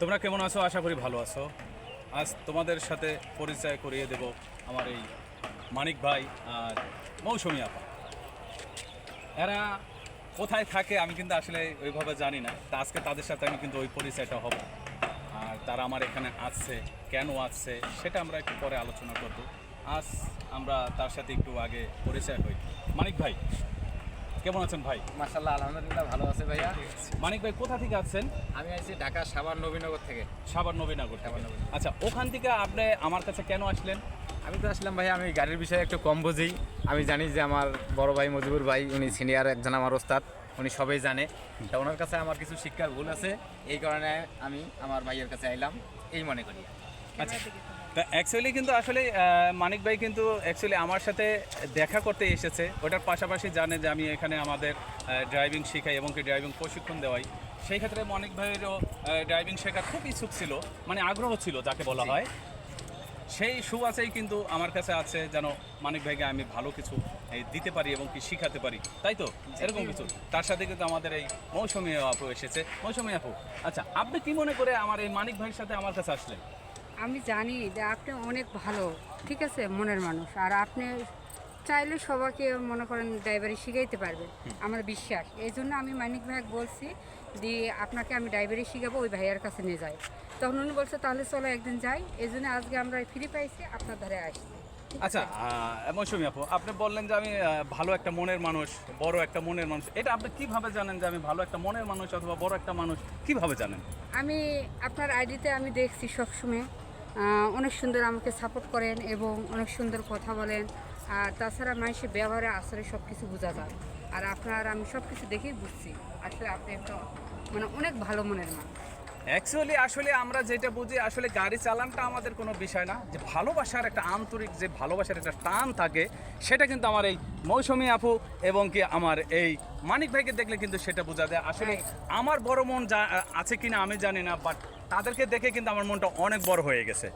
তোমরা কেমন আছো? আশা করি ভালো আছো। আজ তোমাদের সাথে পরিচয় করিয়ে দেব আমার এই মানিক ভাই আর মৌসুমী আপা। এরা কোথায় থাকে আমি কিন্তু আসলে ওইভাবে জানি না, তা আজকে তাদের সাথে আমি কিন্তু ওই পরিচয়টা হব। আর তারা আমার এখানে আসছে, কেন আসছে সেটা আমরা একটু পরে আলোচনা করব। আজ আমরা তার সাথে একটু আগে পরিচয় হই। মানিক ভাই কেমন আছেন ভাই? মাশাআল্লাহ, আলহামদুলিল্লাহ ভালো আছে ভাইয়া। মানিক ভাই কোথা থেকে আসছেন? আমি আইছি ঢাকা সাভার নবীনগর থেকে। সাভার নবীনগর থেকে। সাভার নবীনগর। আচ্ছা, ওখান থেকে আপনি আমার কাছে কেন আসলেন? আমি তো আসলাম ভাইয়া, আমি গাড়ির বিষয়ে একটু কম বুঝি। আমি জানি যে আমার বড় ভাই মজিবুর ভাই, উনি সিনিয়র একজন আমার ওস্তাদ, উনি সবাই জানে। তা ওনার কাছে আমার কিছু শিক্ষার ভুল আছে, এই কারণে আমি আমার ভাইয়ের কাছে আইলাম, এই মনে করি। আচ্ছা, তা অ্যাকচুয়ালি কিন্তু আসলে মানিক ভাই কিন্তু অ্যাকচুয়ালি আমার সাথে দেখা করতে এসেছে। ওটার পাশাপাশি জানে যে আমি এখানে আমাদের ড্রাইভিং শেখাই এবং কি ড্রাইভিং প্রশিক্ষণ দেওয়াই। সেই ক্ষেত্রে মানিক ভাইয়েরও ড্রাইভিং শেখার খুব ইচ্ছুক ছিল, মানে আগ্রহ ছিল যাকে বলা হয়। সেই সুবাসেই কিন্তু আমার কাছে আছে যেন মানিক ভাইকে আমি ভালো কিছু দিতে পারি এবং কি শিখাতে পারি, তাই তো এরকম কিছু। তার সাথে কিন্তু আমাদের এই মৌসুমী আপু এসেছে। মৌসুমী আপু, আচ্ছা আপনি কি মনে করে আমার এই মানিক ভাইয়ের সাথে আমার কাছে আসলেন? আমি জানি যে আপনি অনেক ভালো, ঠিক আছে, মনের মানুষ। আর আপনি চাইলে সবাইকে মনে করেন ড্রাইভারি শিখাইতে পারবে, আমার বিশ্বাস। এই জন্য আমি মানিক ভাইকে বলছি যে আপনাকে আমি ড্রাইভারি শিখাবো, ওই ভাইয়ার কাছে নিয়ে যাই। তখন উনি বলছে তাহলে চলো একদিন যাই। এই জন্য আজকে আমরা ফ্রি পাইছি, আপনার ধারে আসছি। আচ্ছা মৌসুমী আপু, আপনি বললেন যে আমি ভালো একটা মনের মানুষ, বড় একটা মনের মানুষ। এটা আপনি কিভাবে জানেন যে আমি ভালো একটা মনের মানুষ অথবা বড় একটা মানুষ? কিভাবে জানেন? আমি আপনার আইডিতে আমি দেখছি সবসময় অনেক সুন্দর আমাকে সাপোর্ট করেন এবং অনেক সুন্দর কথা বলেন। আর তাছাড়া মানুষের ব্যবহারে আসলে সব কিছু বোঝা যায়। আর আপনার আমি সব কিছু দেখেই বুঝছি আসলে আপনি একটা মানে অনেক ভালো মনের মানুষ। অ্যাকচুয়ালি আসলে আমরা যেটা বুঝি, আসলে গাড়ি চালানটা আমাদের কোনো বিষয় না, যে ভালোবাসার একটা আন্তরিক যে ভালোবাসার একটা টান থাকে, সেটা কিন্তু আমার এই মৌসুমী আপু এবং কি আমার এই মানিক ভাইকে দেখলে কিন্তু সেটা বোঝা যায়। আসলে আমার বড় মন যা আছে কিনা আমি জানি না, বাট তাদেরকে দেখে কিন্তু আমার মনটা অনেক বড় হয়ে গেছে।